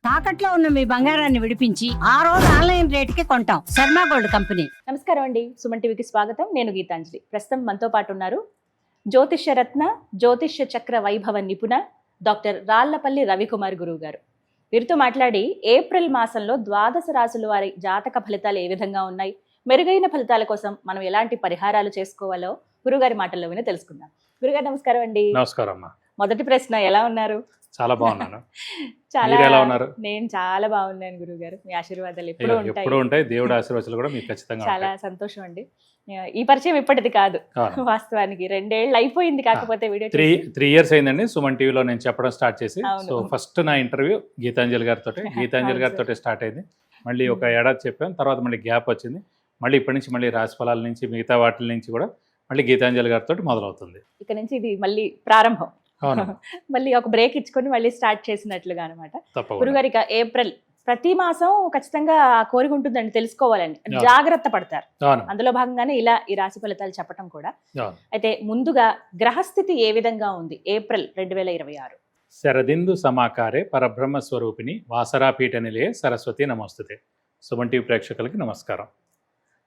తాకట్లో ఉన్న మీ బంగారాన్ని విడిపించి ఆ రోజు ఆన్లైన్ రేటుకి కొంటాం. Sharma gold company. నమస్కారం అండి, సుమన్ టీవీకి స్వాగతం. నేను గీతాంజలి. ప్రస్తుతం మనతో పాటు ఉన్నారు జ్యోతిష్య రత్న, జ్యోతిష్య చక్ర వైభవ నిపుణ డాక్టర్ రాళ్లపల్లి రవికుమార్ గురువు గారు. వీరితో మాట్లాడి ఏప్రిల్ మాసంలో ద్వాదశ రాశుల వారి జాతక ఫలితాలు ఏ విధంగా ఉన్నాయి, మెరుగైన ఫలితాల కోసం మనం ఎలాంటి పరిహారాలు చేసుకోవాలో గురుగారి మాటల్లో విని తెలుసుకుందాం. గురుగారు నమస్కారం అండి. నమస్కారం అమ్మా. మొదటి ప్రశ్న, ఎలా ఉన్నారు? చాలా బాగున్నాను. చాలా ఎలా ఉన్నారు? నేను చాలా బాగున్నాను గురుగారు. మీ ఆశీర్వాదాలు ఎప్పుడు ఉంటాయి. దేవుడి ఆశీర్వాదాలు కూడా మీకు ఖచ్చితంగా చాలా సంతోషం అండి. ఈ పరిచయం ఇప్పటిది కాదు, వాస్తవానికి 2 ఏళ్ళు అయిపోయింది. కాకపోతే వీడియో 3 years అయిందండి సుమన్ టీవీలో నేను చెప్పడం స్టార్ట్ చేసి. సో ఫస్ట్ నా ఇంటర్వ్యూ గీతాంజలి గారితో స్టార్ట్ అయింది. మళ్ళీ ఒక ఏడాది చెప్పాను, తర్వాత మళ్ళీ గ్యాప్ వచ్చింది. మళ్ళీ ఇప్పటి నుంచి మళ్ళీ రాశి ఫలాల నుంచి మిగతా వాటి నుంచి కూడా మళ్ళీ గీతాంజలి గారితో మొదలవుతుంది. ఇక నుంచి ఇది మళ్ళీ ప్రారంభం. మళ్ళీ ఒక బ్రేక్ ఇచ్చుకొని మళ్ళీ స్టార్ట్ చేసినట్లుగా అనమాట. గురుగారు, ఇక ఏప్రిల్ ప్రతి మాసం ఖచ్చితంగా కోరిక ఉంటుందండి, తెలుసుకోవాలని జాగ్రత్త పడతారు. అందులో భాగంగానే ఇలా ఈ రాశి ఫలితాలు చెప్పడం కూడా. అయితే ముందుగా గ్రహస్థితి ఏ విధంగా ఉంది ఏప్రిల్ 2026? శరదిందు సమాకారే పరబ్రహ్మ స్వరూపిణి వాసరాపీఠ నిలయే సరస్వతి నమస్తుతే. సుమన్ టీవీ ప్రేక్షకులకి నమస్కారం.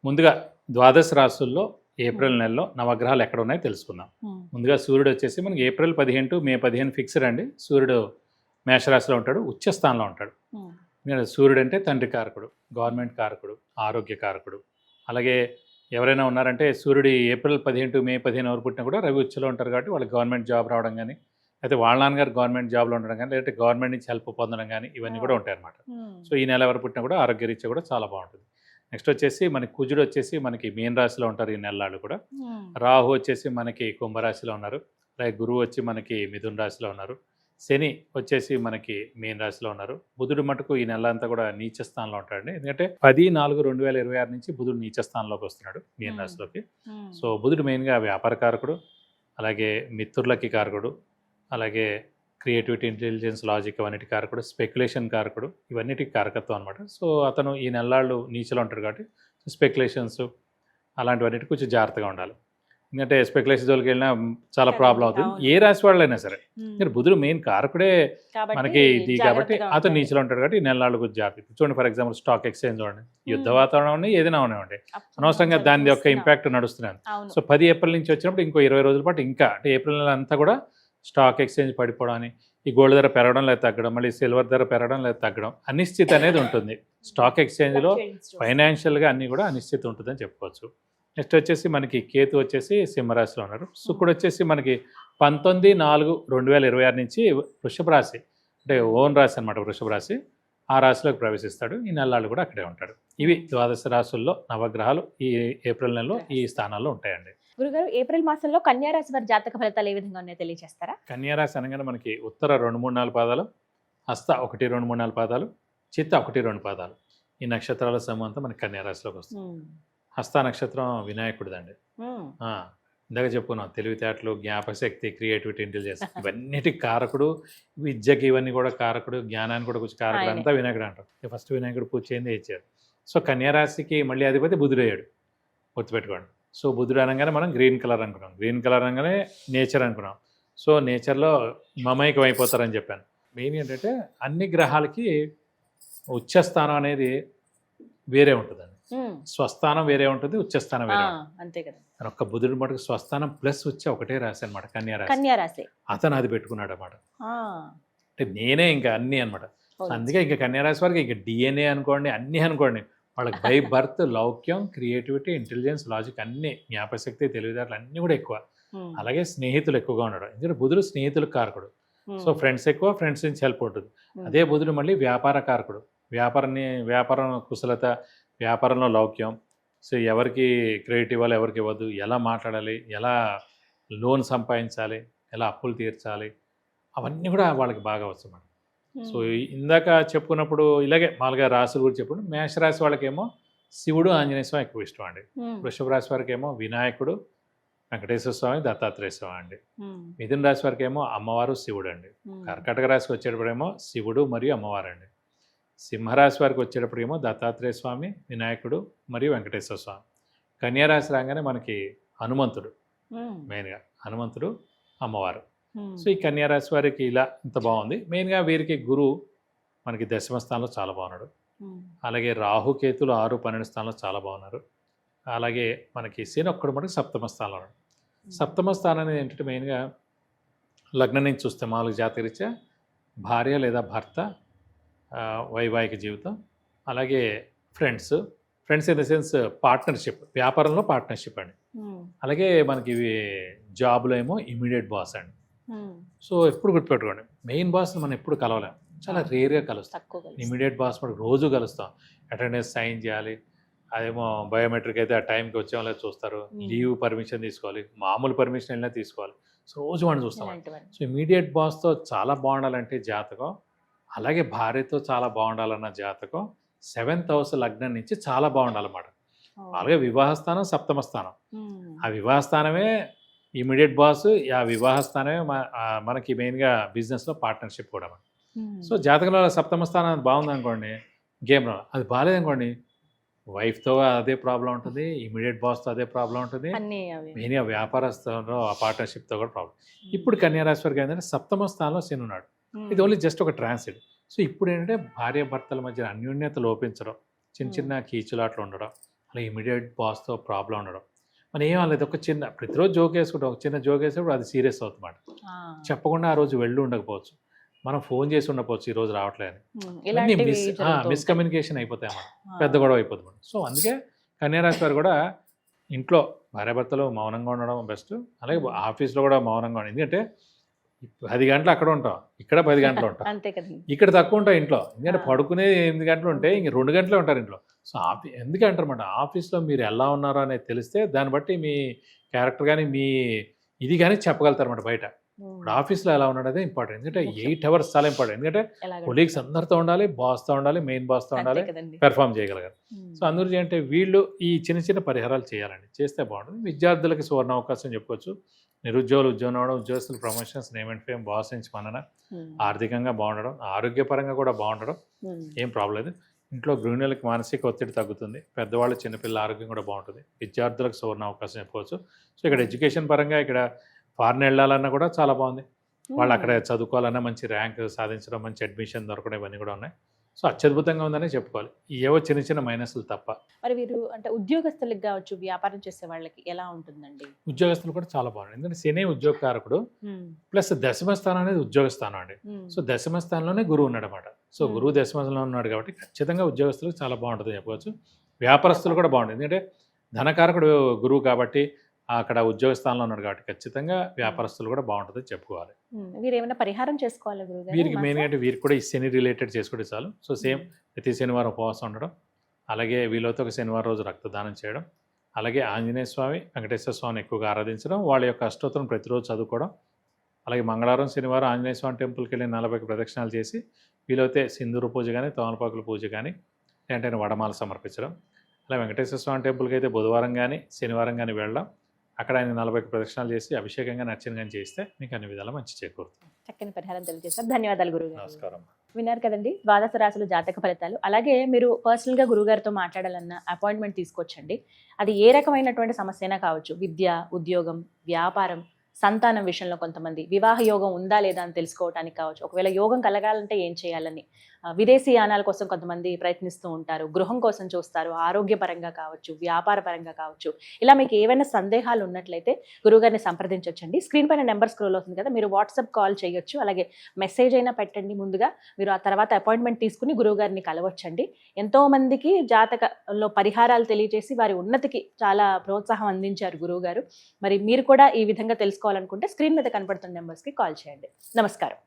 ముందుగా ద్వాదశ రాశుల్లో ఏప్రిల్ నెలలో నవగ్రహాలు ఎక్కడ ఉన్నాయో తెలుసుకుందాం. ముందుగా సూర్యుడు వచ్చేసి మనకి ఏప్రిల్ 15 to మే 15 ఫిక్స్డ్ అండి. సూర్యుడు మేషరాశిలో ఉంటాడు, ఉచ్చ స్థానంలో ఉంటాడు. సూర్యుడు అంటే తండ్రి కారకుడు, గవర్నమెంట్ కారకుడు, ఆరోగ్య కారకుడు. అలాగే ఎవరైనా ఉన్నారంటే సూర్యుడు ఏప్రిల్ 15 to మే 15 ఎవరు పుట్టినా కూడా రవి ఉచ్చలో ఉంటారు కాబట్టి వాళ్ళకి గవర్నమెంట్ జాబ్ రావడం కానీ, అయితే వాళ్ళ నాన్నగారు గవర్నమెంట్ జాబ్లో ఉండడం కానీ, లేదంటే గవర్నమెంట్ నుంచి హెల్ప్ పొందడం కానీ ఇవన్నీ కూడా ఉంటాయి అన్నమాట. సో ఈ నెల ఎవరు పుట్టినా కూడా ఆరోగ్యరీత్యా కూడా చాలా బాగుంటుంది. నెక్స్ట్ వచ్చేసి మనకి కుజుడు వచ్చేసి మనకి మీన రాశిలో ఉంటారు ఈ నెలలు కూడా. రాహు వచ్చేసి మనకి కుంభరాశిలో ఉన్నారు. అలాగే గురువు వచ్చి మనకి మిథున రాశిలో ఉన్నారు. శని వచ్చేసి మనకి మీన రాశిలో ఉన్నారు. బుధుడు మటుకు ఈ నెల అంతా కూడా నీచ స్థానంలో ఉంటాడండి. ఎందుకంటే 10/4/2026 నుంచి బుధుడు నీచ స్థానంలోకి వస్తున్నాడు మీన రాశిలోకి. సో బుధుడు మెయిన్గా వ్యాపార కారకుడు, అలాగే మిత్రులకి కారకుడు, అలాగే క్రియేటివిటీ, ఇంటెలిజెన్స్, లాజిక్ అవన్నిటి కారకుడు, స్పెక్యులేషన్ కారకుడు, ఇవన్నిటికి కారకత్వం అనమాట. సో అతను ఈ నెలలు నీచలో ఉంటారు కాబట్టి స్పెక్యులేషన్స్ అలాంటివన్నిటి కొంచెం జాగ్రత్తగా ఉండాలి. ఎందుకంటే స్పెక్యులేషన్ జోలికి వెళ్ళినా చాలా ప్రాబ్లం అవుతుంది, ఏ రాశి వాళ్ళైనా సరే. బుధుడు మెయిన్ కారకుడే మనకి ఇది కాబట్టి అతను నీచలో ఉంటాడు కాబట్టి ఈ నెలలు కొంచెం జాగ్రత్త. చూడండి, ఫర్ ఎగ్జాంపుల్ స్టాక్ ఎక్స్చేంజ్ చూడండి, యుద్ధ వాతావరణం ఏదైనా ఉన్నాయండి, అనవసరంగా దాని యొక్క ఇంపాక్ట్ నడుస్తున్నాను. సో 10 ఏప్రిల్ నుంచి వచ్చినప్పుడు ఇంకో 20 రోజుల పాటు ఇంకా అంటే ఏప్రిల్ నెల అంతా కూడా స్టాక్ ఎక్స్చేంజ్ పడిపోవడం అని, ఈ గోల్డ్ ధర పెరగడం లేదా తగ్గడం, మళ్ళీ సిల్వర్ ధర పెరగడం లేదా తగ్గడం, అనిశ్చితి అనేది ఉంటుంది స్టాక్ ఎక్స్చేంజ్లో. ఫైనాన్షియల్గా అన్నీ కూడా అనిశ్చితి ఉంటుందని చెప్పుకోవచ్చు. నెక్స్ట్ వచ్చేసి మనకి కేతు వచ్చేసి సింహరాశిలో ఉన్నారు. శుక్రుడు వచ్చేసి మనకి 19/4/2026 నుంచి వృషభ రాశి అంటే ఓన్ రాశి అనమాట, వృషభ రాశి, ఆ రాశిలోకి ప్రవేశిస్తాడు. ఈ నెలలు కూడా అక్కడే ఉంటాడు. ఇవి ద్వాదశ రాశుల్లో నవగ్రహాలు ఈ ఏప్రిల్ నెలలో ఈ స్థానాల్లో ఉంటాయండి. గురుగారు, ఏప్రిల్ మాసంలో కన్యా రాశి వారి జాతక ఫలితాలు ఏ విధంగా ఉన్నాయో తెలియజేస్తారా? కన్యా రాశి అనగానే మనకి ఉత్తర 2-3-4 పాదాలు, హస్త 1-2-3-4 పాదాలు, చిత్త 1-2 పాదాలు, ఈ నక్షత్రాల సమూహం అంతా మనకి కన్యా రాశిలోకి వస్తుంది. హస్త నక్షత్రం వినాయకుడిదండి. ఇందాక చెప్పుకున్నాం, తెలివితేటలు, జ్ఞాపకశక్తి, క్రియేటివిటీ, ఇంటెలిజెన్స్ ఇవన్నిటికి కారకుడు. విద్యకి ఇవన్నీ కూడా కారకుడు, జ్ఞానాన్ని కూడా కొంచెం కారకుడు, అంతా వినాయకుడు అంటారు. ఫస్ట్ వినాయకుడు పూజ చేయిందే ఇచ్చారు. సో కన్యా రాశికి మళ్ళీ అధిపతి బుధుడు అయ్యాడు, గుర్తుపెట్టుకోండి. సో బుధుడు అనగానే మనం గ్రీన్ కలర్ అనుకున్నాం, గ్రీన్ కలర్ అనగానే నేచర్ అనుకున్నాం. సో నేచర్లో మమైకం అయిపోతారని చెప్పాను. మెయిన్ ఏంటంటే అన్ని గ్రహాలకి ఉచ్చస్థానం అనేది వేరే ఉంటుందండి. స్వస్థానం వేరే ఉంటుంది, ఉచ్చస్థానం వేరే అంతే కదా. ఒక్క బుధుడు మటుకు స్వస్థానం ప్లస్ వచ్చే ఒకటే రాశి అనమాట, కన్యా రాశి. అతను అది పెట్టుకున్నాడు అనమాట. అంటే నేనే ఇంకా అన్ని అనమాట. అందుకే ఇంకా కన్యా రాశి వారికి ఇంకా డిఎన్ఏ అనుకోండి, అన్నీ అనుకోండి, వాళ్ళకి by birth Loukyam, creativity, intelligence, logic, అన్ని, జ్ఞాపశక్తి, తెలివితేటలు అన్నీ కూడా ఎక్కువ. అలాగే స్నేహితులు ఎక్కువగా ఉండడం, ఎందుకంటే బుధుడు స్నేహితులకు కారకుడు. సో ఫ్రెండ్స్ ఎక్కువ, ఫ్రెండ్స్ నుంచి హెల్ప్ ఉంటుంది. అదే బుధుడు మళ్ళీ వ్యాపార కారకుడు, వ్యాపారం కుశలత, వ్యాపారంలో లౌక్యం. సో ఎవరికి క్రెడిట్ ఇవ్వాలి, ఎవరికి ఇవ్వద్దు, ఎలా మాట్లాడాలి, ఎలా లోన్ సంపాదించాలి, ఎలా అప్పులు తీర్చాలి, అవన్నీ కూడా వాళ్ళకి బాగా వస్తాయి. సో ఇందాక చెప్పుకున్నప్పుడు ఇలాగే మామూలుగా రాశుల గురించి చెప్పుకుంటే, మేషరాశి వాళ్ళకేమో శివుడు, ఆంజనేయ స్వామి ఎక్కువ ఇష్టం అండి. వృషభ రాశి వారికి ఏమో వినాయకుడు, వెంకటేశ్వర స్వామి, దత్తాత్రేయ స్వామి అండి. మిథున రాశి వారికి ఏమో అమ్మవారు, శివుడు అండి. కర్కాటక రాశికి వచ్చేటప్పుడేమో శివుడు మరియు అమ్మవారు అండి. సింహరాశి వారికి వచ్చేటప్పుడేమో దత్తాత్రేయ స్వామి, వినాయకుడు మరియు వెంకటేశ్వర స్వామి. కన్యా రాశి రాగానే మనకి హనుమంతుడు, మెయిన్గా హనుమంతుడు, అమ్మవారు. సో ఈ కన్యా రాశి వారికి ఇలా ఇంత బాగుంది. మెయిన్గా వీరికి గురువు మనకి దశమ స్థానంలో చాలా బాగున్నాడు. అలాగే రాహు కేతులు 6, 12 స్థానంలో చాలా బాగున్నారు. అలాగే మనకి శని ఒక్కడు మనకి సప్తమ స్థానంలో ఉన్నాడు. సప్తమ స్థానం అనేది ఏంటంటే మెయిన్గా లగ్నం నుంచి చూస్తే మామూలుగా జాతకరీత్యా భార్య లేదా భర్త, వైవాహిక జీవితం, అలాగే friends in the sense partnership, వ్యాపారంలో పార్ట్నర్షిప్ అండి. అలాగే మనకి ఇవి జాబ్లో ఏమో ఇమీడియట్ బాస్ అండి. సో ఎప్పుడు గుర్తుపెట్టుకోండి, మెయిన్ బాస్ మనం ఎప్పుడు కలవలేం, చాలా రేర్గా కలుస్తాం. ఇమీడియట్ బాస్ మనకు రోజు కలుస్తాం, అటెండెన్స్ సైన్ చేయాలి, అదేమో బయోమెట్రిక్ అయితే ఆ టైంకి వచ్చేవాళ్ళ చూస్తారు, లీవ్ పర్మిషన్ తీసుకోవాలి, మామూలు పర్మిషన్ వెళ్ళినా తీసుకోవాలి. సో రోజు వాడిని చూస్తాం. సో ఇమీడియట్ బాస్తో చాలా బాగుండాలంటే జాతకం, అలాగే భార్యతో చాలా బాగుండాలన్న జాతకం 7th హౌస్ లగ్నం నుంచి చాలా బాగుండాలన్నమాట. అలాగే వివాహ స్థానం సప్తమ స్థానం, ఆ వివాహ స్థానమే ఇమీడియట్ బాస్, ఆ వివాహ స్థానమే మనకి మెయిన్గా బిజినెస్లో పార్ట్నర్షిప్ కూడా. సో జాతకంలో సప్తమ స్థానం బాగుంది అనుకోండి, గేమ్ అది బాగాలేదనుకోండి, వైఫ్తో అదే ప్రాబ్లం ఉంటుంది, ఇమీడియట్ బాస్తో అదే ప్రాబ్లం ఉంటుంది, మెయిన్గా వ్యాపారస్థంలో ఆ పార్ట్నర్షిప్తో కూడా ప్రాబ్లం. ఇప్పుడు కన్యా రాశి వారికి ఏంటంటే సప్తమ స్థానంలో శని ఉన్నాడు. ఇది ఓన్లీ జస్ట్ ఒక ట్రాన్సిట్. సో ఇప్పుడు ఏంటంటే భార్య భర్తల మధ్య అన్యోన్యత లోపించడం, చిన్న కీచులాట్లు ఉండడం, అలా ఇమీడియట్ బాస్తో ప్రాబ్లం ఉండడం. మనం ఏం లేదు, ఒక చిన్న ప్రతిరోజు జోక్ వేసుకుంటాం, ఒక చిన్న జోక్ వేసేప్పుడు అది సీరియస్ అవుతుందన్నమాట. చెప్పకుండా ఆ రోజు వెళ్ళి ఉండకపోవచ్చు, మనం ఫోన్ చేసి ఉండకపోవచ్చు ఈ రోజు రావట్లేదని, మిస్కమ్యూనికేషన్ అయిపోతాయి అన్నమాట, పెద్ద గొడవ అయిపోతుంది అన్నమాట. సో అందుకే కన్యా రాశి వారు కూడా ఇంట్లో భార్యాభర్తలు మౌనంగా ఉండడం బెస్ట్. అలాగే ఆఫీస్లో కూడా మౌనంగా ఉండడం. ఎందుకంటే 10 గంటలు అక్కడ ఉంటాం, ఇక్కడ 10 గంటలు ఉంటాం, ఇక్కడ తక్కువ ఉంటాం ఇంట్లో. ఎందుకంటే పడుకునే 8 గంటలు ఉంటే ఇంక 2 గంటలే ఉంటారు ఇంట్లో. సో ఎందుకంటే అంటారన్నమాట, ఆఫీస్లో మీరు ఎలా ఉన్నారో అనేది తెలిస్తే దాన్ని బట్టి మీ క్యారెక్టర్ కానీ మీ ఇది కానీ చెప్పగలుగుతారన్నమాట బయట. ఇప్పుడు ఆఫీస్లో ఎలా ఉన్నాడు అదే ఇంపార్టెంట్. ఎందుకంటే 8 hours చాలా ఇంపార్టెంట్. ఎందుకంటే కొలీగ్స్ అందరితో ఉండాలి, బాస్తో ఉండాలి, మెయిన్ బాస్తో ఉండాలి, పెర్ఫామ్ చేయగలగాలి. సో అందుగురించి అంటే వీళ్ళు ఈ చిన్న పరిహారాలు చేయాలండి, చేస్తే బాగుంటుంది. విద్యార్థులకి సువర్ణ అవకాశం చెప్పుకోవచ్చు. నిరుద్యోగులు ఉద్యోగం అవడం, ఉద్యోగస్తులు promotions, name and fame, boss నుంచి మనన, ఆర్థికంగా బాగుండడం, ఆరోగ్యపరంగా కూడా బాగుండడం, ఏం ప్రాబ్లం లేదు. ఇంట్లో గృహిణులకి మానసిక ఒత్తిడి తగ్గుతుంది, పెద్దవాళ్ళు చిన్నపిల్లల ఆరోగ్యం కూడా బాగుంటుంది. విద్యార్థులకు సువర్ణ అవకాశం చెప్పుకోవచ్చు. సో ఇక్కడ ఎడ్యుకేషన్ పరంగా ఇక్కడ ఫారెన్ వెళ్ళాలన్నా కూడా చాలా బాగుంది, వాళ్ళు అక్కడ చదువుకోవాలన్నా మంచి ర్యాంక్ సాధించడం, మంచి అడ్మిషన్ దొరకడం, ఇవన్నీ కూడా ఉన్నాయి. సో అత్యద్భుతంగా ఉందని చెప్పుకోవాలి, ఏవో చిన్న మైనస్లు తప్ప. మరి వీరు అంటే ఉద్యోగస్తులకు కావచ్చు, వ్యాపారం చేసే వాళ్ళకి ఎలా ఉంటుందండి? ఉద్యోగస్తులు కూడా చాలా బాగుంది. ఎందుకంటే శని ఉద్యోగకారకుడు, ప్లస్ దశమ స్థానం అనేది ఉద్యోగ స్థానం అండి. సో దశమ స్థానంలోనే గురువు ఉన్నాడు అన్నమాట. సో గురువు దశమంలో ఉన్నాడు కాబట్టి ఖచ్చితంగా ఉద్యోగస్తులకు చాలా బాగుంటుంది చెప్పవచ్చు. వ్యాపారస్తులు కూడా బాగుంటుంది, ఎందుకంటే ధనకారకుడు గురువు కాబట్టి అక్కడ ఉద్యోగ స్థానంలో ఉన్నాడు కాబట్టి ఖచ్చితంగా వ్యాపారస్తులు కూడా బాగుంటుంది చెప్పుకోవాలి. వీరు ఏమైనా పరిహారం చేసుకోవాలి గురువుగారు? వీరికి మెయిన్గా అంటే వీరికి కూడా ఈ శని రిలేటెడ్ చేసుకుంటే చాలు. సో సేమ్ ప్రతి శనివారం ఉపవాసం ఉండడం, అలాగే వీళ్ళతో ఒక శనివారం రోజు రక్తదానం చేయడం, అలాగే ఆంజనేయ స్వామి, వెంకటేశ్వర స్వామిని ఎక్కువగా ఆరాధించడం, వాళ్ళ యొక్క అష్టోత్తరం ప్రతిరోజు చదువుకోవడం, అలాగే మంగళవారం శనివారం ఆంజనేయ స్వామి టెంపుల్కి వెళ్ళి 40 ప్రదక్షిణాలు చేసి వీలైతే సింధూరు పూజ కానీ, తమలపాకుల పూజ కానీ, లేదంటే వడమాల సమర్పించడం. అలా వెంకటేశ్వర స్వామి టెంపుల్కి అయితే బుధవారం కానీ శనివారం కానీ వెళ్ళడం, అక్కడ ఆయన 40 ప్రదక్షిణాలు చేసి అభిషేకంగా నచ్చిన కానీ చేస్తే మీకు అన్ని విధాలా మంచి చేకూరుతుంది. చక్కని పరిహారం తెలియజేస్తారు, ధన్యవాదాలు గురువు. నమస్కారం. విన్నారు కదండి ద్వాదశ రాశుల జాతక ఫలితాలు. అలాగే మీరు పర్సనల్గా గురుగారితో మాట్లాడాలన్న అపాయింట్మెంట్ తీసుకొచ్చండి. అది ఏ రకమైనటువంటి సమస్య అయినా కావచ్చు, విద్య, ఉద్యోగం, వ్యాపారం, సంతానం విషయంలో కొంతమంది వివాహ యోగం ఉందా లేదా అని తెలుసుకోవడానికి కావచ్చు, ఒకవేళ యోగం కలగాలంటే ఏం చేయాలని, విదేశీ యానాల కోసం కొంతమంది ప్రయత్నిస్తూ ఉంటారు, గృహం కోసం చూస్తారు, ఆరోగ్యపరంగా కావచ్చు, వ్యాపార పరంగా కావచ్చు. ఇలా మీకు ఏవైనా సందేహాలు ఉన్నట్లయితే గురువుగారిని సంప్రదించవచ్చండి. స్క్రీన్ పైన నెంబర్ స్క్రోల్ అవుతుంది కదా, మీరు వాట్సాప్ కాల్ చేయొచ్చు, అలాగే మెసేజ్ అయినా పెట్టండి ముందుగా. మీరు ఆ తర్వాత అపాయింట్మెంట్ తీసుకుని గురువుగారిని కలవచ్చండి. ఎంతోమందికి జాతకంలో పరిహారాలు తెలియజేసి వారి ఉన్నతికి చాలా ప్రోత్సాహం అందించారు గురువుగారు. మరి మీరు కూడా ఈ విధంగా తెలుసుకోవాలనుకుంటే స్క్రీన్ మీద కనపడుతున్న నెంబర్స్కి కాల్ చేయండి. నమస్కారం.